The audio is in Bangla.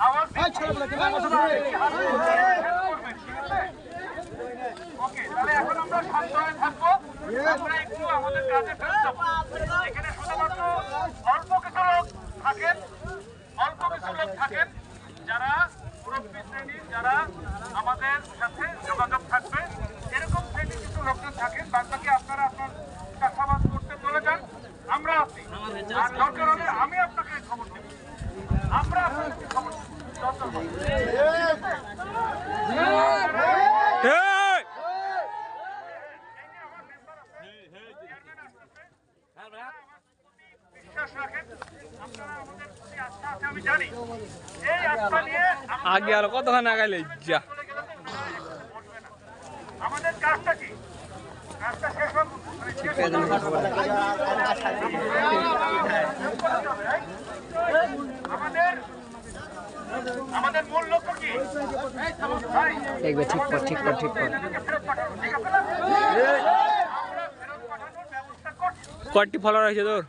আওয়াজ ওকে, তাহলে এখন আমরা শান্ত হয়ে থাকবো। আমরা একটু আমাদের কাজে ফেরত যাবো। এখানে শুধুমাত্র অল্প কিছু লোক থাকেন যারা মুরব্বী শ্রেণীর, যারা আমাদের সাথে যোগাযোগ থাকবে, এরকম শ্রেণীর কিছু লোকজন থাকেন। বাদ বাকি আপনারা আপনার চাষাবাদ করতে চলে যান, আমরা আছি। আর দরকার হলে আমি আপনাকে খবর দেব, আমরা আপনাকে খবর দেব। আগে আর কতক্ষণ আগাইলে যা আমাদের কাজটা কি, কাজটা শেষ হোক। আমাদের মূল লক্ষ্য কি? ঠিক কর কয়টি ফলোয়ার হয়েছে তোর?